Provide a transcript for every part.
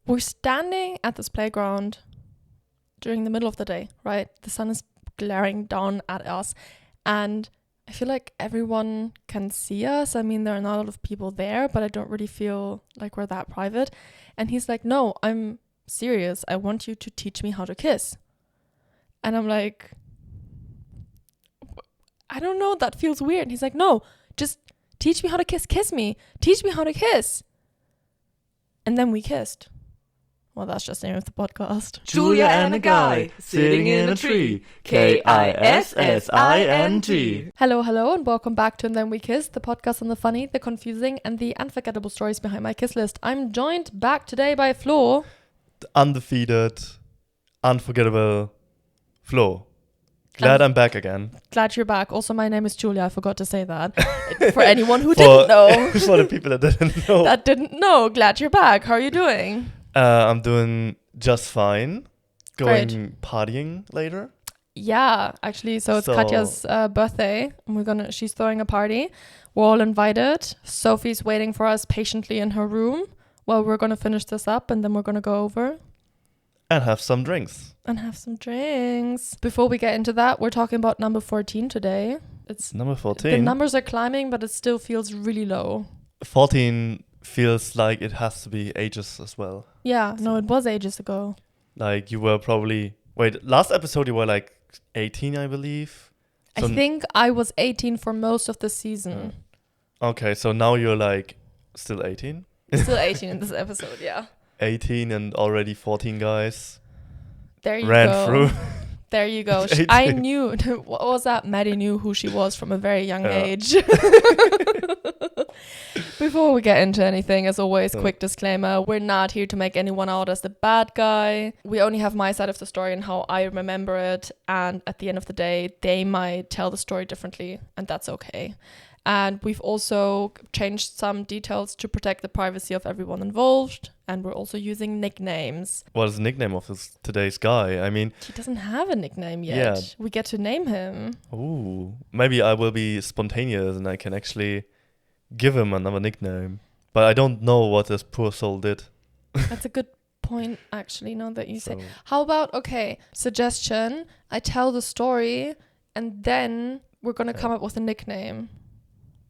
we're standing at this playground during the middle of the day, right? The sun is glaring down at us, and I feel like everyone can see us. I mean, there are not a lot of people there, but I don't really feel like we're that private. And he's like, no, I'm serious. I want you to teach me how to kiss. And I'm like, I don't know, that feels weird. And he's like, no, just teach me how to kiss me. Teach me how to kiss. And then we kissed. Well, that's just the name of the podcast. Julia and a guy sitting in a tree. Kissing. Hello, and welcome back to And Then We Kissed, the podcast on the funny, the confusing, and the unforgettable stories behind my kiss list. I'm joined back today by Flo. The undefeated, unforgettable Flo. Glad I'm back again. Glad you're back. Also, my name is Julia. I forgot to say that. For anyone who didn't know. For the people that didn't know. Glad you're back. How are you doing? I'm doing just fine. Going Great. partying later. Yeah, actually, so it's Katja's birthday, and she's throwing a party. We're all invited. Sophie's waiting for us patiently in her room. Well, we're gonna finish this up, and then we're gonna go over and have some drinks. Before we get into that, we're talking about number 14 today. It's number 14. The numbers are climbing, but it still feels really low. 14 feels like it has to be ages as well. Yeah, no, it was ages ago. Like you were probably... Wait, last episode you were like 18, I believe. So I think I was 18 for most of the season. Okay, so now you're like still 18? Still 18 in this episode, yeah. 18 and already 14 guys. There you ran go. Through. There you go. I knew, what was that? Maddie knew who she was from a very young age. Before we get into anything, as always, quick disclaimer, we're not here to make anyone out as the bad guy. We only have my side of the story and how I remember it. And at the end of the day, they might tell the story differently, and that's okay. And we've also changed some details to protect the privacy of everyone involved. And we're also using nicknames. What is the nickname of today's guy? I mean... He doesn't have a nickname yet. Yeah. We get to name him. Ooh. Maybe I will be spontaneous and I can actually give him another nickname. But I don't know what this poor soul did. That's a good point, actually, now that you say. How about, suggestion. I tell the story and then we're going to come up with a nickname.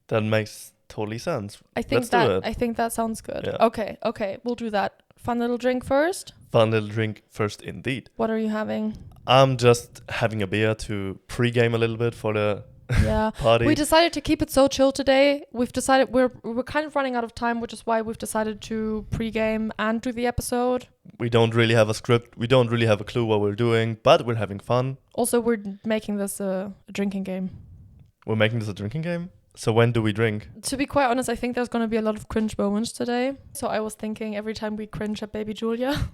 That makes totally sense. I think that sounds good. Yeah. Okay, we'll do that. Fun little drink first? Fun little drink first, indeed. What are you having? I'm just having a beer to pre-game a little bit for the party. We decided to keep it so chill today. We've decided we're kind of running out of time, which is why we've decided to pre-game and do the episode. We don't really have a script. We don't really have a clue what we're doing, but we're having fun. Also, we're making this a drinking game. We're making this a drinking game? So when do we drink? To be quite honest, I think there's going to be a lot of cringe moments today. So I was thinking every time we cringe at baby Julia.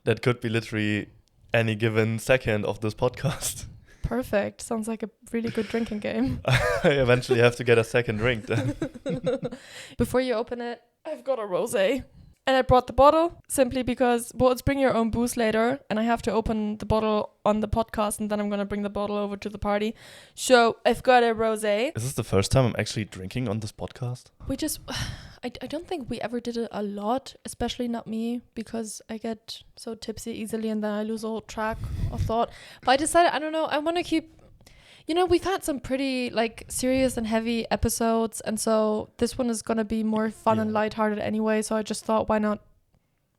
That could be literally any given second of this podcast. Perfect. Sounds like a really good drinking game. I eventually have to get a second drink then. Before you open it, I've got a rosé. And I brought the bottle simply because, it's bring your own booze later. And I have to open the bottle on the podcast. And then I'm going to bring the bottle over to the party. So I've got a rosé. Is this the first time I'm actually drinking on this podcast? I don't think we ever did it a lot. Especially not me. Because I get so tipsy easily. And then I lose all track of thought. But I decided, I don't know. I want to keep... we've had some pretty serious and heavy episodes, and so this one is gonna be more fun and lighthearted anyway. So I just thought, why not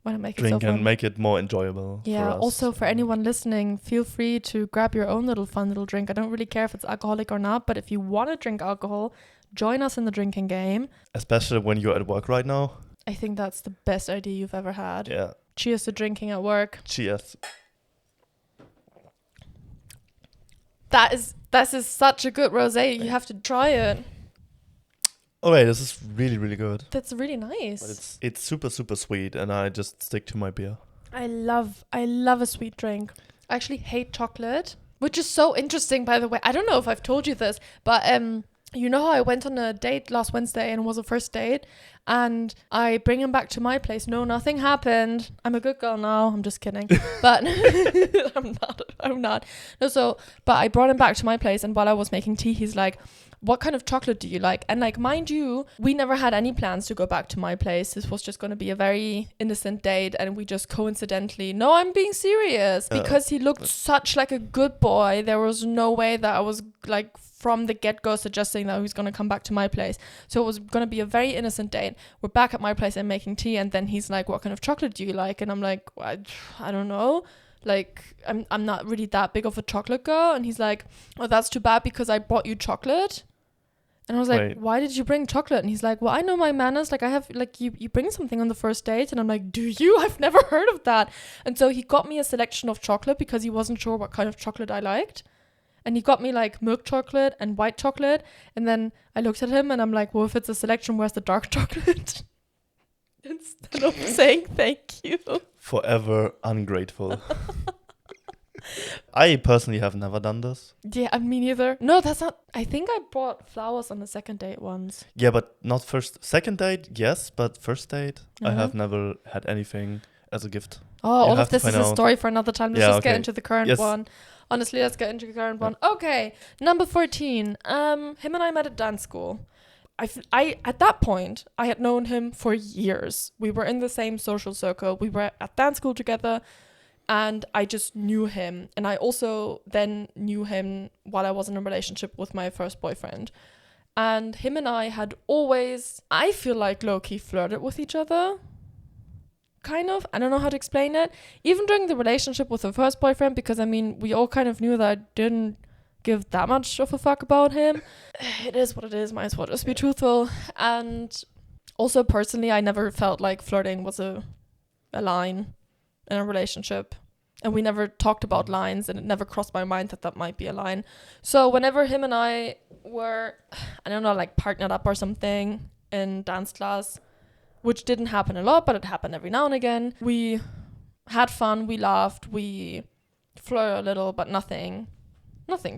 make it so fun? Drink and make it more enjoyable. Yeah. For us. Also, for anyone listening, feel free to grab your own fun little drink. I don't really care if it's alcoholic or not, but if you want to drink alcohol, join us in the drinking game. Especially when you're at work right now. I think that's the best idea you've ever had. Yeah. Cheers to drinking at work. Cheers. This is such a good rosé. You have to try it. Oh wait, this is really, really good. That's really nice. But it's super, super sweet, and I just stick to my beer. I love a sweet drink. I actually hate chocolate, which is so interesting, by the way. I don't know if I've told you this, but you know how I went on a date last Wednesday and it was a first date, and I bring him back to my place. No, nothing happened. I'm a good girl now. I'm just kidding. But I'm not. No, but I brought him back to my place, and while I was making tea, he's like, what kind of chocolate do you like? And like, mind you, we never had any plans to go back to my place. This was just going to be a very innocent date, and we just coincidentally, no, I'm being serious, because he looked such like a good boy. There was no way that I was like from the get-go suggesting that he was going to come back to my place. So it was going to be a very innocent date. We're back at my place and making tea, and then he's like, what kind of chocolate do you like? And I'm like, I don't know. Like, I'm not really that big of a chocolate girl. And he's like, oh, that's too bad because I brought you chocolate. And I was like, why did you bring chocolate? And he's like, well, I know my manners. Like, I have, like, you bring something on the first date. And I'm like, do you? I've never heard of that. And so he got me a selection of chocolate because he wasn't sure what kind of chocolate I liked. And he got me, like, milk chocolate and white chocolate. And then I looked at him and I'm like, well, if it's a selection, where's the dark chocolate? Instead of saying thank you. Forever ungrateful. I personally have never done this. Yeah, me neither. No, that's not. I think I brought flowers on the second date once. Yeah, but not first. Second date, yes, but first date, I have never had anything as a gift. Oh, all of this is a story for another time. Let's just get into the current one. Honestly, let's get into the current one. Okay, number 14. Him and I met at dance school. I at that point, I had known him for years. We were in the same social circle. We were at dance school together. And I just knew him. And I also then knew him while I was in a relationship with my first boyfriend. And him and I had always, I feel like, low-key flirted with each other. Kind of. I don't know how to explain it. Even during the relationship with the first boyfriend, because, I mean, we all kind of knew that I didn't give that much of a fuck about him. It is what it is. Might as well just be truthful. And also, personally, I never felt like flirting was a line in a relationship, and we never talked about lines, and it never crossed my mind that might be a line. So whenever him and I were, I don't know, like partnered up or something in dance class, which didn't happen a lot, but it happened every now and again, we had fun, we laughed, we flirted a little, but nothing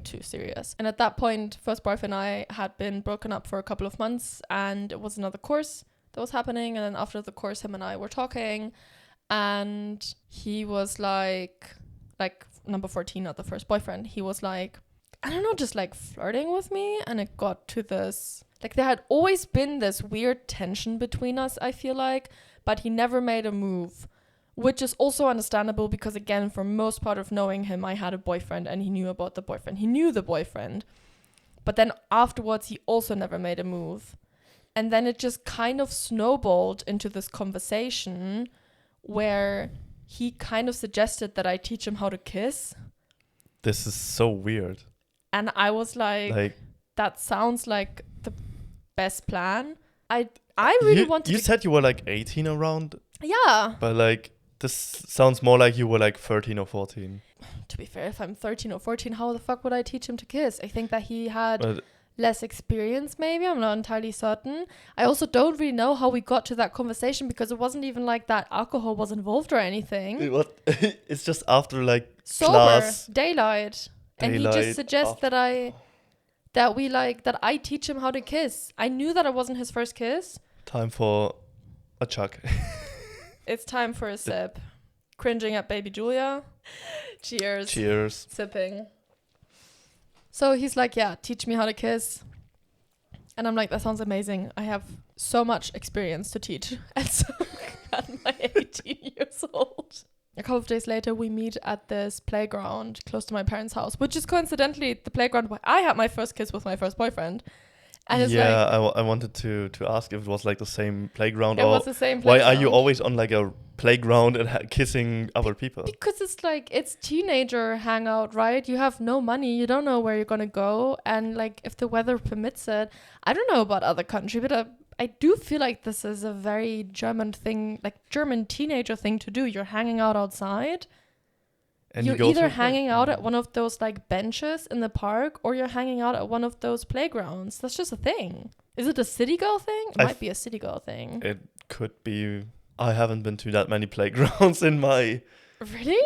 too serious. And at that point, first boyfriend and I had been broken up for a couple of months, and it was another course that was happening. And then after the course, him and I were talking. And he was like number 14, not the first boyfriend. He was like, I don't know, just like flirting with me. And it got to this, like there had always been this weird tension between us, I feel like. But he never made a move, which is also understandable because, again, for most part of knowing him, I had a boyfriend and he knew about the boyfriend. He knew the boyfriend. But then afterwards, he also never made a move. And then it just kind of snowballed into this conversation where he kind of suggested that I teach him how to kiss. This is so weird. And I was like that sounds like the best plan. I really wanted You said you were like 18 around? Yeah. But like, this sounds more like you were like 13 or 14. To be fair, if I'm 13 or 14, how the fuck would I teach him to kiss? I think that he had less experience, maybe. I'm not entirely certain. I also don't really know how we got to that conversation because it wasn't even like that alcohol was involved or anything. It's just after like sober class. Daylight. And he just suggests that I teach him how to kiss. I knew that it wasn't his first kiss. Time for a chug. It's time for a sip. Cringing at baby Julia. Cheers. Sipping. So he's like, yeah, teach me how to kiss. And I'm like, that sounds amazing. I have so much experience to teach. And so at my 18 years old. A couple of days later, we meet at this playground close to my parents' house, which is coincidentally the playground where I had my first kiss with my first boyfriend. And it's I wanted to ask if it was like the same playground. It was the same playground. Why are you always on like a playground and kissing other people? Because it's like, it's teenager hangout, right? You have no money. You don't know where you're going to go. And like, if the weather permits it, I don't know about other countries, but I do feel like this is a very German thing, like German teenager thing to do. You're hanging out outside. And you're either hanging out at one of those like benches in the park or you're hanging out at one of those playgrounds. That's just a thing. Is it a city girl thing? It might be a city girl thing. It could be. I haven't been to that many playgrounds in my Really?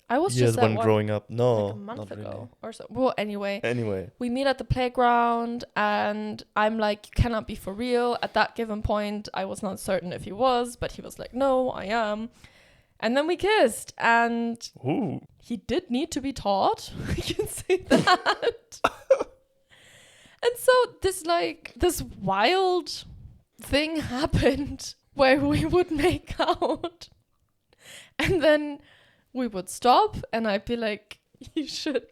I was years just when growing up. No, like a month ago really. or so. Well, anyway, we meet at the playground and I'm like, you cannot be for real. At that given point, I was not certain if he was, but he was like, no, I am. And then we kissed, and he did need to be taught. I can say that. And so this wild thing happened where we would make out and then we would stop and I'd be like, you should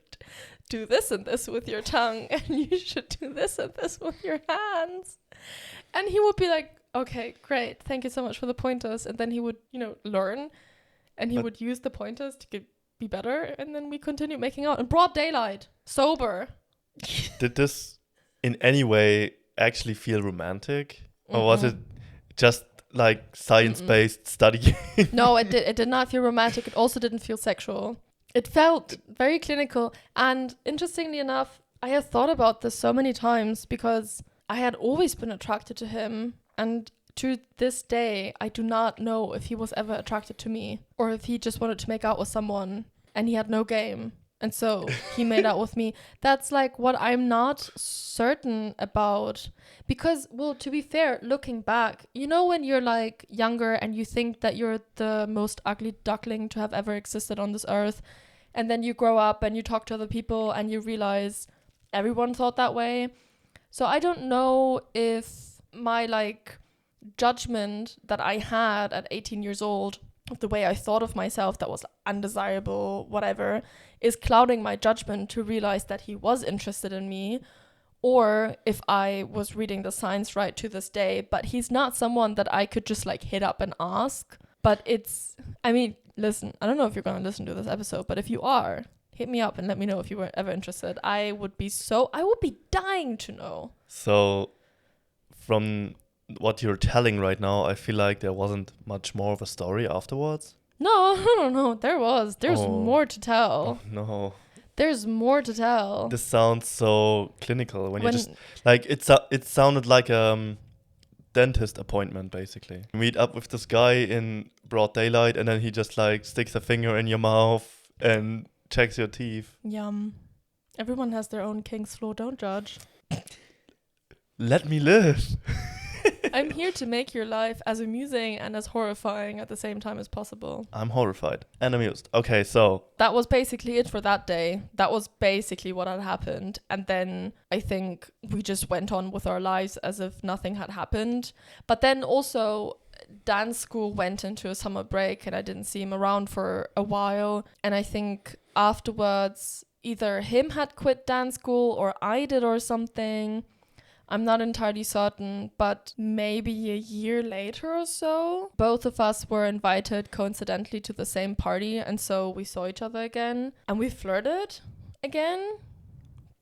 do this and this with your tongue and you should do this and this with your hands. And he would be like, okay, great. Thank you so much for the pointers. And then he would, learn and he would use the pointers to be better. And then we continue making out in broad daylight, sober. Did this in any way actually feel romantic? Or was it just like science-based study? No, it did not feel romantic. It also didn't feel sexual. It felt very clinical. And interestingly enough, I have thought about this so many times because I had always been attracted to him. And to this day, I do not know if he was ever attracted to me or if he just wanted to make out with someone and he had no game. And so he made out with me. That's like what I'm not certain about. Because, well, to be fair, looking back, when you're like younger and you think that you're the most ugly duckling to have ever existed on this earth, and then you grow up and you talk to other people and you realize everyone thought that way. So I don't know if my like judgment that I had at 18 years old of the way I thought of myself that was undesirable, whatever, is clouding my judgment to realize that he was interested in me, or if I was reading the signs right to this day. But he's not someone that I could just like hit up and ask. But listen, I don't know if you're going to listen to this episode, but if you are, hit me up and let me know if you were ever interested. I would be dying to know. So from what you're telling right now, I feel like there wasn't much more of a story afterwards. No. There's more to tell. Oh, no. There's more to tell. This sounds so clinical when you just like it sounded like a dentist appointment basically. You meet up with this guy in broad daylight and then he just like sticks a finger in your mouth and checks your teeth. Yum. Everyone has their own king's floor, don't judge. Let me live. I'm here to make your life as amusing and as horrifying at the same time as possible. I'm horrified and amused. Okay, so that was basically it for that day. That was basically what had happened. And then I think we just went on with our lives as if nothing had happened. But then also dance school went into a summer break and I didn't see him around for a while. And I think afterwards either him had quit dance school or I did or something. I'm not entirely certain, but maybe a year later or so, both of us were invited coincidentally to the same party. And so we saw each other again and we flirted again.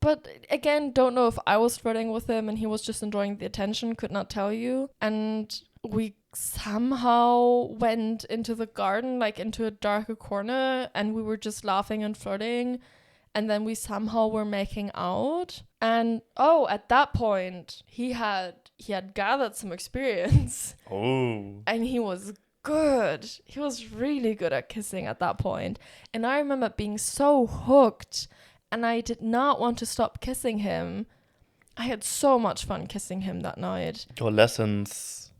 But again, don't know if I was flirting with him and he was just enjoying the attention, could not tell you. And we somehow went into the garden, like into a darker corner, and we were just laughing and flirting. And then we somehow were making out. And at that point, he had gathered some experience. Oh. And he was good. He was really good at kissing at that point. And I remember being so hooked. And I did not want to stop kissing him. I had so much fun kissing him that night. Your lessons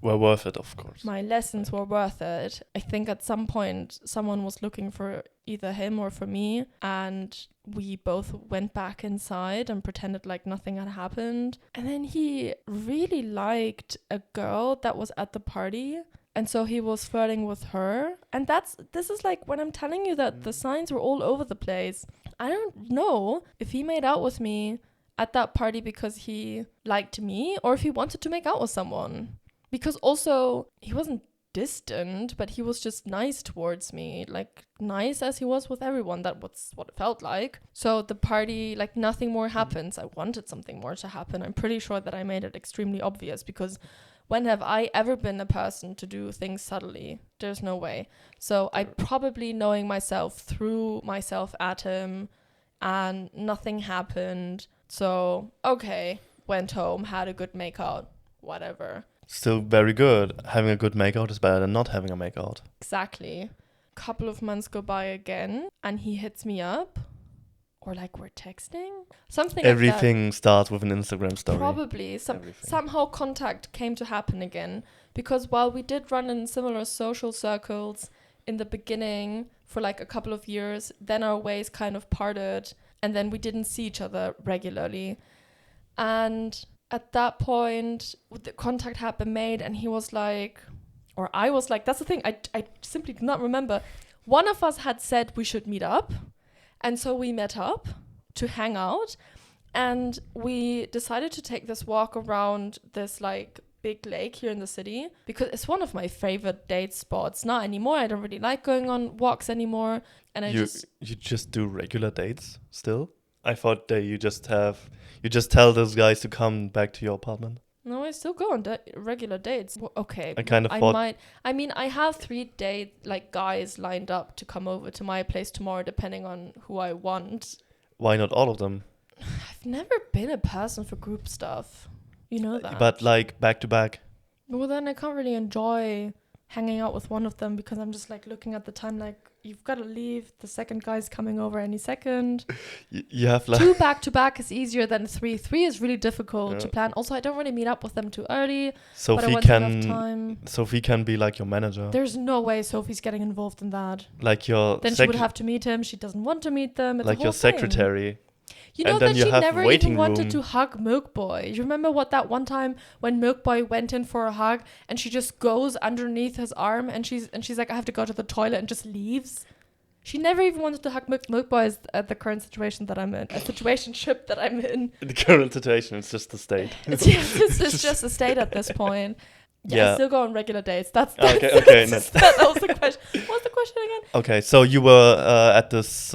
were worth it, of course. My lessons were worth it. I think at some point someone was looking for either him or for me, and we both went back inside and pretended like nothing had happened. And then he really liked a girl that was at the party, and so he was flirting with her. And this is like when I'm telling you that the signs were all over the place. I don't know if he made out with me at that party because he liked me or if he wanted to make out with someone. Because also, he wasn't distant, but he was just nice towards me. Like, nice as he was with everyone. That was what it felt like. So the party, like, nothing more happens. I wanted something more to happen. I'm pretty sure that I made it extremely obvious because when have I ever been a person to do things subtly? There's no way. So I probably, knowing myself, threw myself at him and nothing happened. So, okay, went home, had a good makeout, whatever. Still very good. Having a good makeout is better than not having a makeout. Exactly. Couple of months go by again and he hits me up. Or like we're texting. Something Everything like that. starts with an Instagram story. Probably. Somehow contact came to happen again. Because while we did run in similar social circles in the beginning for like a couple of years, then our ways kind of parted. And then we didn't see each other regularly. And at that point, the contact had been made, and he was like, or I was like, that's the thing, I simply do not remember. One of us had said we should meet up, and so we met up to hang out, and we decided to take this walk around this like big lake here in the city, because it's one of my favorite date spots. Not anymore, I don't really like going on walks anymore, and You just do regular dates still? I thought that you just tell those guys to come back to your apartment. No, I still go on regular dates. Okay. I kind of thought... I have 3 guys lined up to come over to my place tomorrow, depending on who I want. Why not all of them? I've never been a person for group stuff. You know that. But like back to back. Well, then I can't really enjoy hanging out with one of them, because I'm just like looking at the time like, you've got to leave. The second guy's coming over any second. You have like 2 back to back is easier than 3. 3 is really difficult to plan. Also, I don't really meet up with them too early. Sophie can be like your manager. There's no way Sophie's getting involved in that. Like your then she would have to meet him. She doesn't want to meet them. It's like your secretary. You know that she never even wanted to hug Milk Boy. You remember that one time when Milk Boy went in for a hug and she just goes underneath his arm and she's like, I have to go to the toilet, and just leaves? She never even wanted to hug Milk Boy at the current situation that I'm in, a situationship that I'm in. In the current situation, it's just the state. It's just a state at this point. Yeah, I still go on regular dates. That's okay. That was the question. What's the question again? Okay, so you were at this...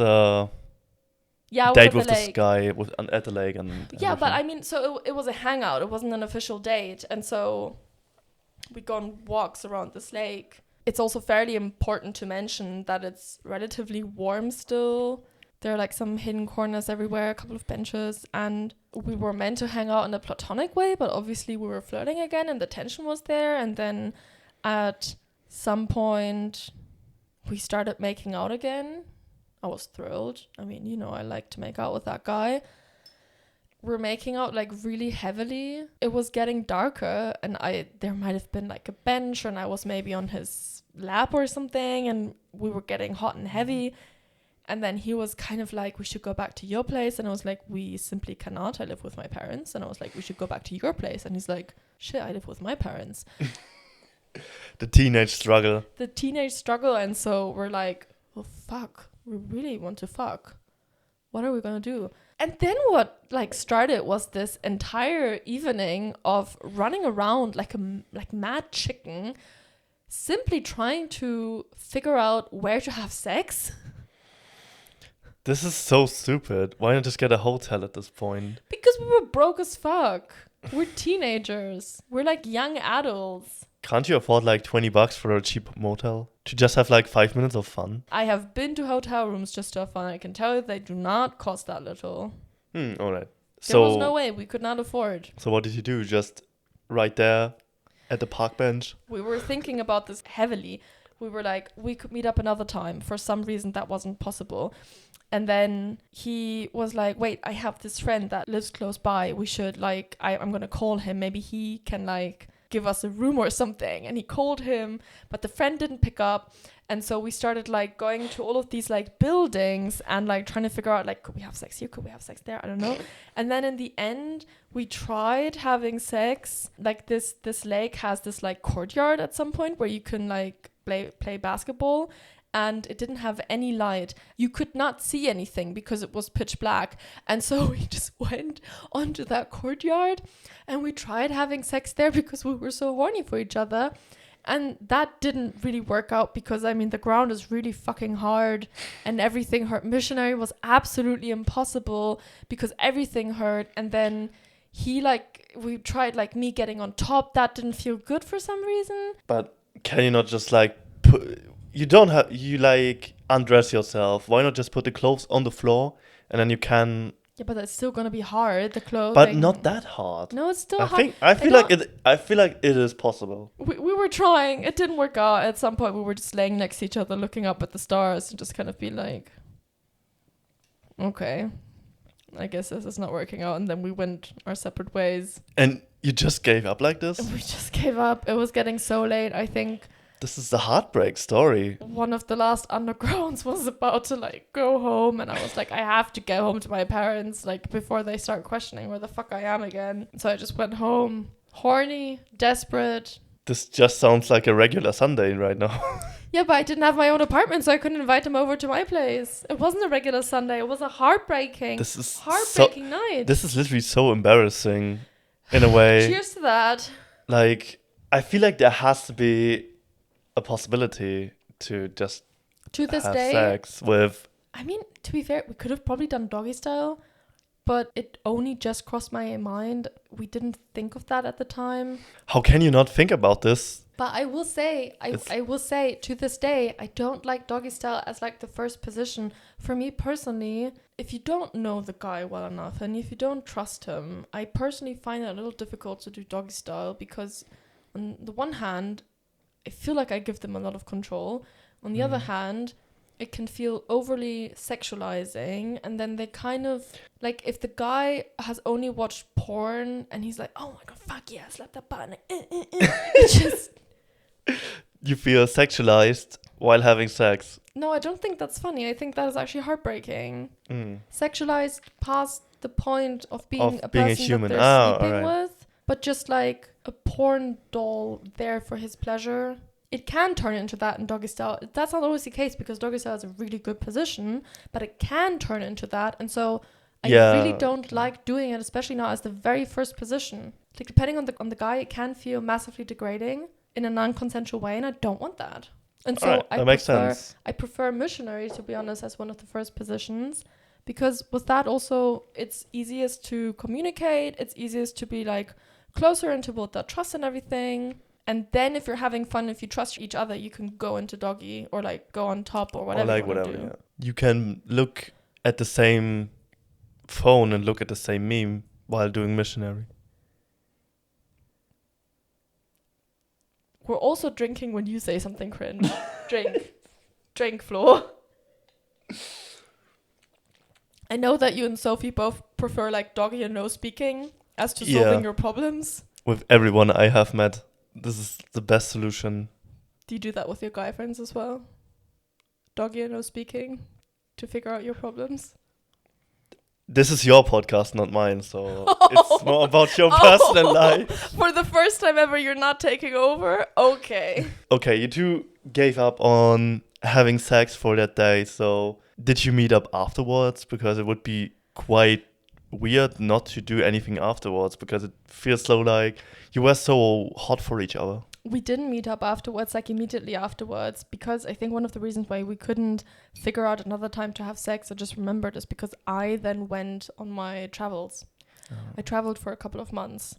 date with this guy at the lake and yeah, but I mean, so it was a hangout. It wasn't an official date, and so we'd go on walks around this lake. It's also fairly important to mention that it's relatively warm still. There are like some hidden corners everywhere, a couple of benches, and we were meant to hang out in a platonic way, but obviously we were flirting again, and the tension was there. And then at some point, we started making out again. I was thrilled. I mean, you know, I like to make out with that guy. We're making out like really heavily. It was getting darker, and there might have been like a bench, and I was maybe on his lap or something, and we were getting hot and heavy. And then he was kind of like, we should go back to your place. And I was like, we simply cannot. I live with my parents. And I was like, we should go back to your place. And he's like, shit, I live with my parents. The teenage struggle. And so we're like, well, fuck. We really want to fuck. What are we gonna do? And then what started was this entire evening of running around like mad chicken, simply trying to figure out where to have sex. This is so stupid. Why not just get a hotel at this point? Because we were broke as fuck. We're teenagers. We're like young adults. Can't you afford like $20 for a cheap motel to just have like 5 minutes of fun? I have been to hotel rooms just to have fun. I can tell you they do not cost that little. All right. There was no way. We could not afford. So what did you do? Just right there at the park bench? We were thinking about this heavily. We were like, we could meet up another time. For some reason, that wasn't possible. And then he was like, wait, I have this friend that lives close by. We should I'm going to call him. Maybe he can give us a room or something. And he called him, but the friend didn't pick up. And so we started going to all of these buildings and trying to figure out could we have sex here? Could we have sex there? I don't know. And then in the end, we tried having sex. This lake has this courtyard at some point where you can play basketball. And it didn't have any light. You could not see anything because it was pitch black. And so we just went onto that courtyard and we tried having sex there because we were so horny for each other. And that didn't really work out because, the ground is really fucking hard and everything hurt. Missionary was absolutely impossible because everything hurt. And then we tried me getting on top. That didn't feel good for some reason. But can you not just undress yourself? Why not just put the clothes on the floor and then you can... Yeah, but it's still gonna be hard, the clothes. But not that hard. No, it's still hard. I feel like it is possible. We were trying. It didn't work out. At some point, we were just laying next to each other, looking up at the stars, and just kind of be like, okay, I guess this is not working out. And then we went our separate ways. And you just gave up like this? We just gave up. It was getting so late. I think This is a heartbreak story. One of the last undergrounds was about to like go home, and I was like, I have to get home to my parents like before they start questioning where the fuck I am again. So I just went home, horny, desperate. This just sounds like a regular Sunday right now. Yeah, but I didn't have my own apartment, so I couldn't invite him over to my place. It wasn't a regular Sunday. It was a heartbreaking night. This is literally so embarrassing in a way. Cheers to that. Like, I feel like there has to be a possibility to just to this have day, sex with... I mean, to be fair, we could have probably done doggy style, but it only just crossed my mind. We didn't think of that at the time. How can you not think about this? But I will say, I will say, to this day, I don't like doggy style as like the first position. For me personally, if you don't know the guy well enough and if you don't trust him, I personally find it a little difficult to do doggy style because on the one hand, I feel like I give them a lot of control. On the other hand, it can feel overly sexualizing, and then they kind of like, if the guy has only watched porn and he's like, oh my god, fuck yeah, slap that button, it just... You feel sexualized while having sex. No, I don't think that's funny. I think that is actually heartbreaking. Sexualized past the point of being a person human. that they're sleeping with, but just like a porn doll there for his pleasure. It can turn into that in doggy style. That's not always the case because doggy style is a really good position, but it can turn into that. And so I really don't like doing it, especially not as the very first position. Like, depending on the guy, it can feel massively degrading in a non-consensual way, and I don't want that. And so makes sense. I prefer missionary, to be honest, as one of the first positions, because with that also, it's easiest to communicate, it's easiest to be like closer and to build that trust and everything. And then if you're having fun, if you trust each other, you can go into doggy or like go on top or whatever. Or like whatever, yeah. You can look at the same phone and look at the same meme while doing missionary. We're also drinking when you say something cringe. Drink, Flo. I know that you and Sophie both prefer like doggy and no speaking as to solving your problems. With everyone I have met, this is the best solution. Do you do that with your guy friends as well? Doggy and no speaking to figure out your problems? This is your podcast, not mine, so it's more about your personal life. For the first time ever, you're not taking over? Okay. Okay, you two gave up on having sex for that day, so did you meet up afterwards? Because it would be quite weird not to do anything afterwards, because it feels so like you were so hot for each other. We didn't meet up afterwards, like immediately afterwards, because I think one of the reasons why we couldn't figure out another time to have sex, I just remembered, is because I then went on my travels. I traveled for a couple of months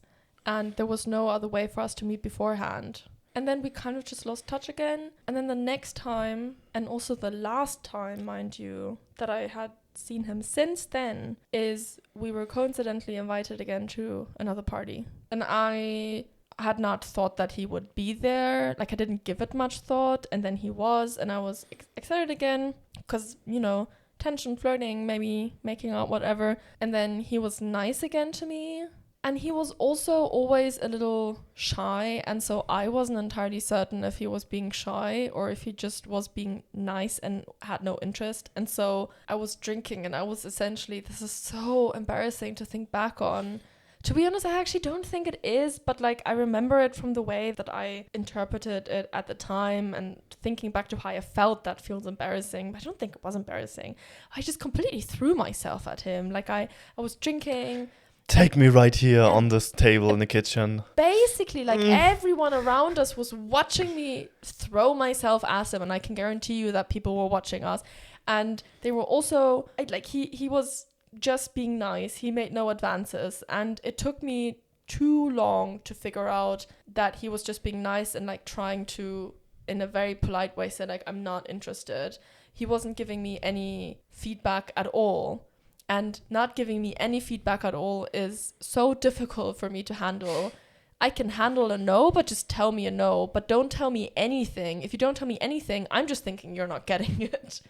and there was no other way for us to meet beforehand. And then we kind of just lost touch again. And then the next time, and also the last time, mind you, that I had seen him since then, is we were coincidentally invited again to another party. And I had not thought that he would be there. Like, I didn't give it much thought, and then he was, and I was excited again because, you know, tension, flirting, maybe making out, whatever. And then he was nice again to me, and he was also always a little shy, and so I wasn't entirely certain if he was being shy or if he just was being nice and had no interest. And so I was drinking, and I was essentially, this is so embarrassing to think back on. To be honest, I actually don't think it is, but like I remember it from the way that I interpreted it at the time, and thinking back to how I felt, that feels embarrassing, but I don't think it was embarrassing. I just completely threw myself at him. Like I was drinking. Take me right here on this table in the kitchen. Basically, like everyone around us was watching me throw myself at him, and I can guarantee you that people were watching us. And they were also, like, he was just being nice. He made no advances, and it took me too long to figure out that he was just being nice and like trying to, in a very polite way, say like, I'm not interested. He wasn't giving me any feedback at all, and not giving me any feedback at all is so difficult for me to handle. I can handle a no, but just tell me a no, but don't tell me anything. If you don't tell me anything, I'm just thinking you're not getting it.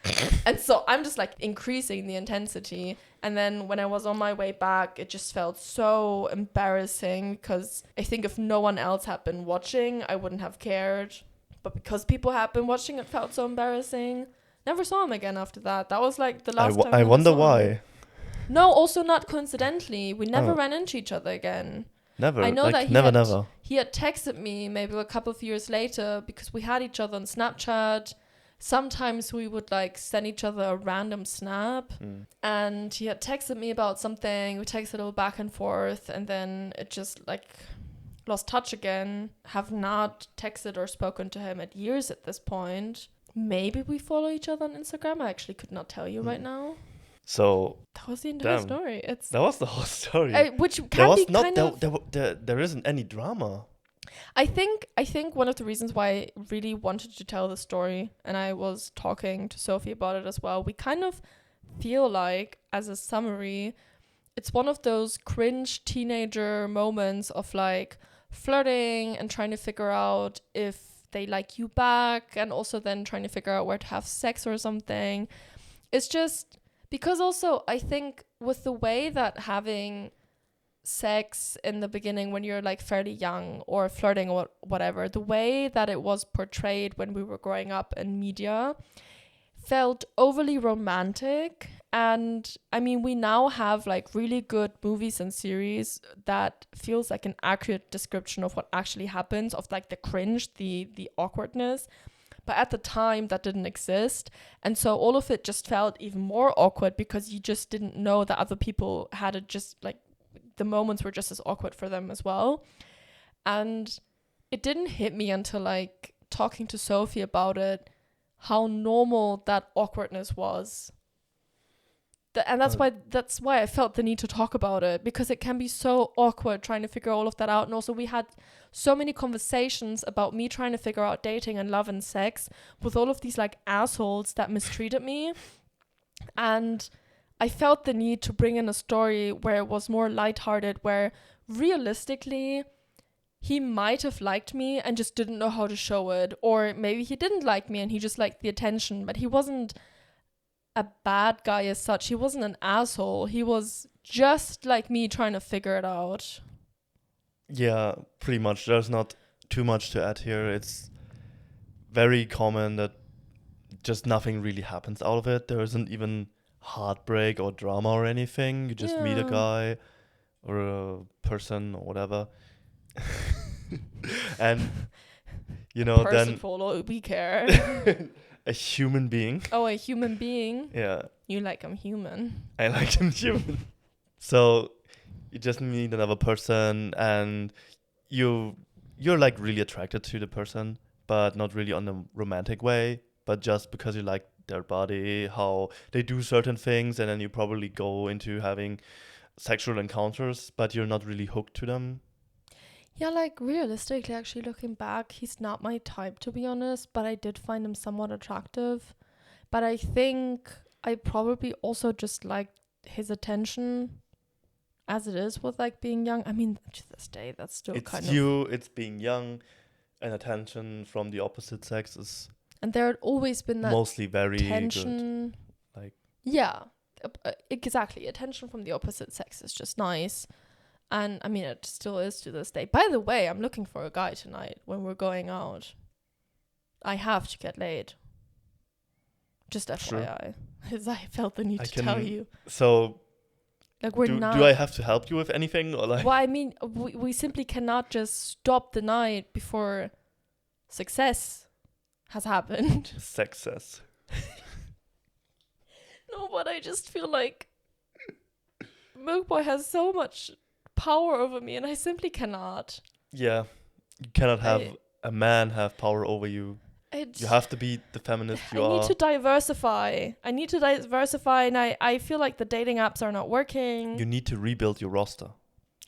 And so I'm just like increasing the intensity. And then when I was on my way back, it just felt so embarrassing because I think if no one else had been watching, I wouldn't have cared. But because people had been watching, it felt so embarrassing. Never saw him again after that. That was like the last time I wonder saw him. why. No, also not coincidentally. We never Oh. ran into each other again. Never. I know like, that never. he had texted me maybe a couple of years later because we had each other on Snapchat. Sometimes we would like send each other a random snap. And he had texted me about something. We texted all back and forth, and then it just like lost touch again. Have not texted or spoken to him at years at this point. Maybe we follow each other on Instagram. I actually could not tell you right now. So that was the entire damn. story. That was the whole story. Which can there was be not kind of... there isn't any drama. I think one of the reasons why I really wanted to tell the story, and I was talking to Sophie about it as well, we kind of feel like, as a summary, it's one of those cringe teenager moments of like flirting and trying to figure out if they like you back, and also then trying to figure out where to have sex or something. It's just because also I think with the way that having sex in the beginning when you're like fairly young, or flirting or whatever, the way that it was portrayed when we were growing up in media felt overly romantic. And I mean, we now have like really good movies and series that feels like an accurate description of what actually happens, of like the cringe, the awkwardness. But at the time that didn't exist. And so all of it just felt even more awkward because you just didn't know that other people had it, just like the moments were just as awkward for them as well. And it didn't hit me until like talking to Sophie about it, how normal that awkwardness was. And that's why I felt the need to talk about it, because it can be so awkward trying to figure all of that out. And also we had so many conversations about me trying to figure out dating and love and sex with all of these like assholes that mistreated me. And I felt the need to bring in a story where it was more lighthearted, where realistically he might have liked me and just didn't know how to show it. Or maybe he didn't like me and he just liked the attention, but he wasn't a bad guy as such. He wasn't an asshole. He was just like me trying to figure it out. Yeah, pretty much. There's not too much to add here. It's very common that just nothing really happens out of it. There isn't even heartbreak or drama or anything. You just meet a guy or a person or whatever. And, you know, then... Or we care. A human being. Oh, a human being? Yeah. You like him human. I like him human. So you just meet another person and you're like really attracted to the person, but not really on a romantic way, but just because you like their body, how they do certain things, and then you probably go into having sexual encounters, but you're not really hooked to them. Yeah, like realistically, actually looking back, he's not my type, to be honest, but I did find him somewhat attractive. But I think I probably also just liked his attention, as it is with like being young. I mean, to this day, that's still it's being young, and attention from the opposite sex is... And there had always been that mostly very tension. Good. Like, yeah, exactly. Attention from the opposite sex is just nice. And I mean, it still is to this day. By the way, I'm looking for a guy tonight when we're going out. I have to get laid. Just FYI. Because I felt the need to tell you. So, like, we're not... Do I have to help you with anything? Or like? Well, I mean, we simply cannot just stop the night before success has happened. Success. No, but I just feel like Milkboy has so much power over me, and I simply cannot. Yeah, you cannot have a man have power over you. You have to be the feminist you are. I need to diversify. And I feel like the dating apps are not working. You need to rebuild your roster.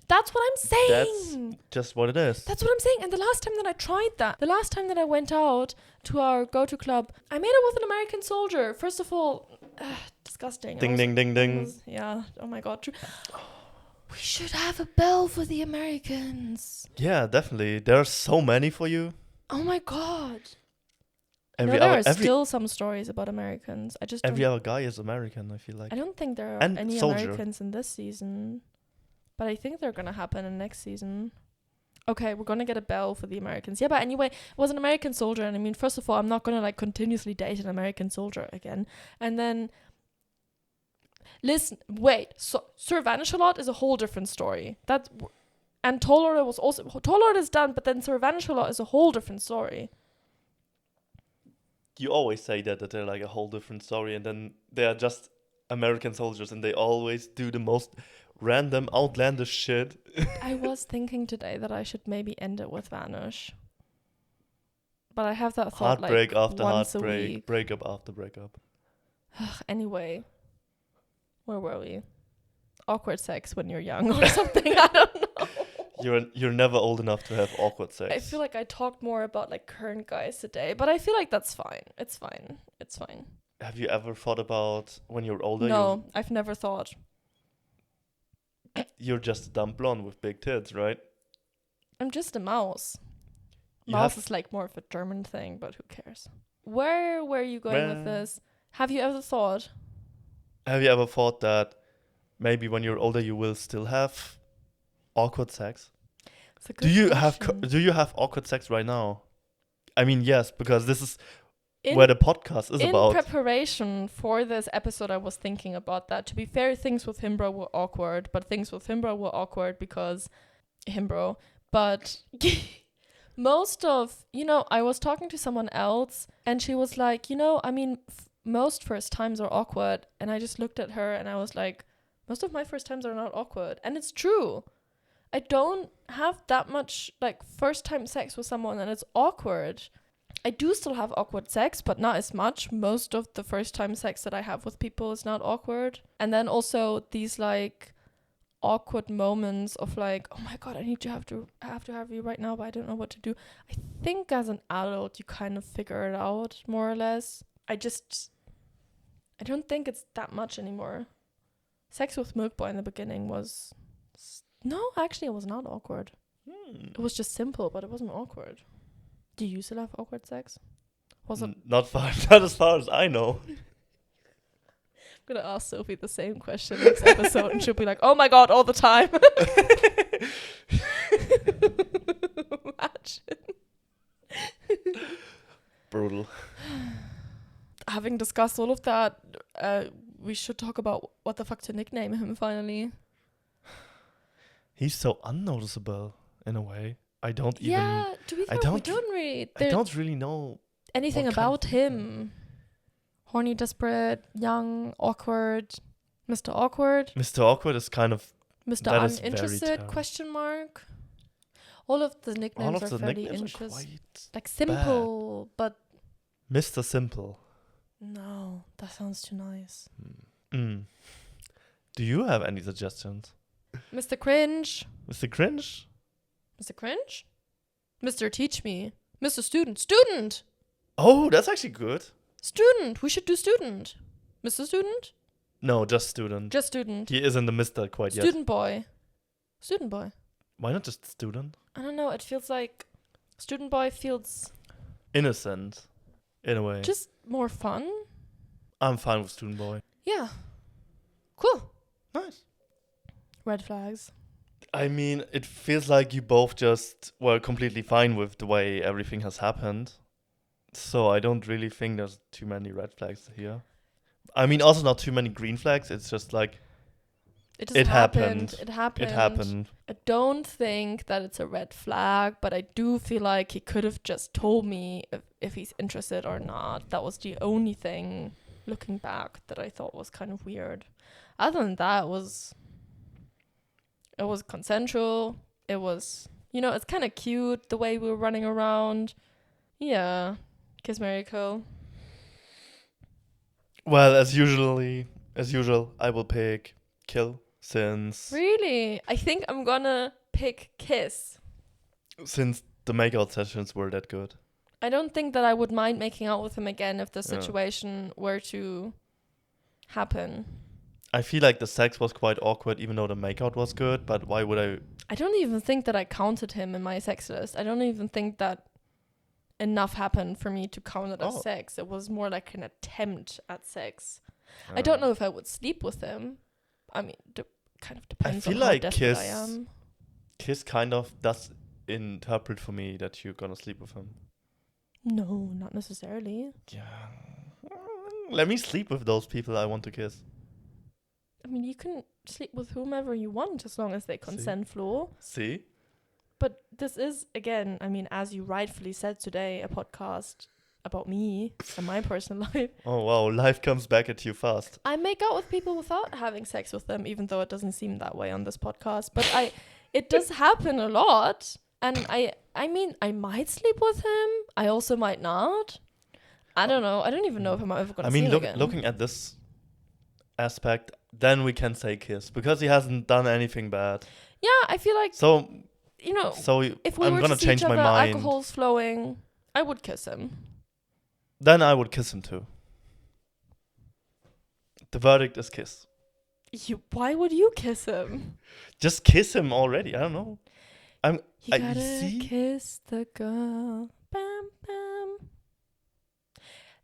That's what I'm saying. That's just what it is. That's what I'm saying. And the last time that I tried that, the last time that I went out to our go-to club, I made it with an American soldier. First of all, disgusting. Ding, ding, ding, ding. Yeah. Oh my God. True. We should have a bell for the Americans. Yeah, definitely. There are so many for you. Oh my God. There are still some stories about Americans. Every other guy is American, I feel like. I don't think there are any Americans in this season. But I think they're going to happen in next season. Okay, we're gonna get a bell for the Americans. Yeah, but anyway, it was an American soldier, and I mean, first of all, I'm not gonna like continuously date an American soldier again. And then, listen, wait, so Sir Vanish-a-Lot is a whole different story. And Tall Order was also, Tall Order is done, but then Sir Vanish-a-Lot is a whole different story. You always say that they're like a whole different story, and then they are just American soldiers, and they always do the most random, outlandish shit. I was thinking today that I should maybe end it with Vanish. But I have that thought Heartbreak like after once a heartbreak, week. breakup after breakup. Anyway, where were we? Awkward sex when you're young or something. I don't know. You're never old enough to have awkward sex. I feel like I talked more about like current guys today, but I feel like that's fine. It's fine. It's fine. Have you ever thought about when you're older? No, I've never thought. You're just a dumb blonde with big tits, right? I'm just a mouse. You Mouse have- is like more of a German thing, but who cares? Where were you going with this? Have you ever thought? Have you ever thought that maybe when you're older you will still have awkward sex? It's a good Do you question. have awkward sex right now? I mean, yes, because this is In- where the podcast is In about. preparation for this episode, I was thinking about that. To be fair, things with Himbro were awkward, but things with Himbro were awkward because Himbro. But most of, I was talking to someone else and she was like, I mean, most first times are awkward. And I just looked at her and I was like, most of my first times are not awkward. And it's true. I don't have that much like first time sex with someone and it's awkward. I do still have awkward sex, but not as much. Most of the first time sex that I have with people is not awkward. And then also these like awkward moments of like, oh my god, I have to have you right now, but I don't know what to do. I think as an adult you kind of figure it out more or less. I don't think it's that much anymore. Sex with Milk Boy in the beginning was no, actually it was not awkward. It was just simple, but it wasn't awkward. Do you still have awkward sex? Was it? Not as far as I know. I'm gonna ask Sophie the same question next episode, and she'll be like, "Oh my god, all the time." Imagine. Brutal. Having discussed all of that, we should talk about what the fuck to nickname him finally. He's so unnoticeable in a way. I don't even. Yeah, to be fair, we don't really know anything what kind of about him. Horny, desperate, young, awkward, Mr. Awkward. Mr. Awkward is kind of. Mr. That is very Uninterested, terrible. question mark. All of the nicknames are fairly interesting. quite Like simple, but Mr. Simple. no, that sounds too nice. Do you have any suggestions? Mr. Cringe. Mr. Cringe? Mr. Cringe? Mr. Teach Me. Mr. Student. Student! Oh, that's actually good. Student! We should do student. Mr. Student? No, just student. Just student. He isn't the Mr. quite yet. Student boy. Student boy. Why not just student? I don't know, it feels like student boy feels Innocent, in a way. just more fun. I'm fine with student boy. Yeah. Cool. Nice. Red flags. I mean, it feels like you both just were completely fine with the way everything has happened. So I don't really think there's too many red flags here. I mean, also not too many green flags. It's just like, It It happened. It happened. it happened. I don't think that it's a red flag, but I do feel like he could have just told me if he's interested or not. That was the only thing, looking back, that I thought was kind of weird. Other than that, it was consensual. It was, it's kind of cute the way we were running around. Yeah. Kiss, marry, kill. Well, as usual, I will pick kill since Really? I think I'm gonna pick kiss. the makeout sessions were that good. I don't think that I would mind making out with him again if the Yeah. situation were to happen. I feel like the sex was quite awkward, even though the makeout was good. But why would I? I don't even think that I counted him in my sex list. I don't even think that enough happened for me to count it as Oh. sex. It was more like an attempt at sex. I don't know if I would sleep with him. I mean, kind of depends feel on how like desperate I Kiss- am. Kiss kind of does interpret for me that you're gonna sleep with him. No, not necessarily. Yeah. Let me sleep with those people I want to kiss. I mean, you can sleep with whomever you want as long as they consent, Flo. See? But this is, again, I mean, as you rightfully said today, a podcast about me and my personal life. Oh, wow. Life comes back at you fast. I make out with people without having sex with them, even though it doesn't seem that way on this podcast. But it does happen a lot. And I mean, I might sleep with him. I also might not. I don't know. I don't even know if I'm ever going to see him again. Looking at this aspect, then we can say kiss. Because he hasn't done anything bad. Yeah, I feel like, So, if we I'm were going to to see change each my other, mind. alcohol's flowing, I would kiss him. Then I would kiss him too. The verdict is kiss. Why would you kiss him? Just kiss him already. I don't know. You gotta kiss the girl. Bam, bam.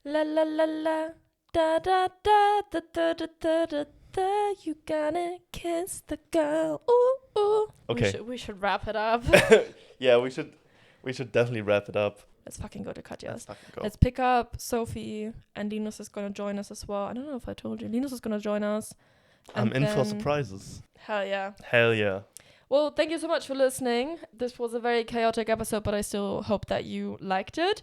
La la la la. Da da da da da da da da da. You gotta kiss the girl. Ooh, ooh. Okay. We should wrap it up. Yeah, we should definitely wrap it up. Let's fucking go to Katja's. Let's fucking go. Let's pick up Sophie, and Linus is gonna join us as well. I don't know if I told you. Linus is gonna join us. I'm in for then- surprises. Hell yeah. Hell yeah. Well, thank you so much for listening. This was a very chaotic episode, but I still hope that you liked it.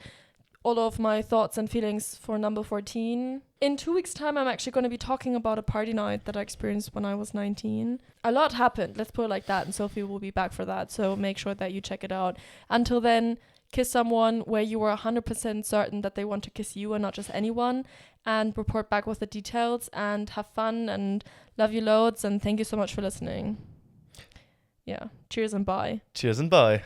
All of my thoughts and feelings for number 14. In 2 weeks' time, I'm actually going to be talking about a party night that I experienced when I was 19. A lot happened, let's put it like that, and Sophie will be back for that, so make sure that you check it out. Until then, kiss someone where you were 100% certain that they want to kiss you and not just anyone, and report back with the details, and have fun, and love you loads, and thank you so much for listening. Yeah, cheers and bye. Cheers and bye.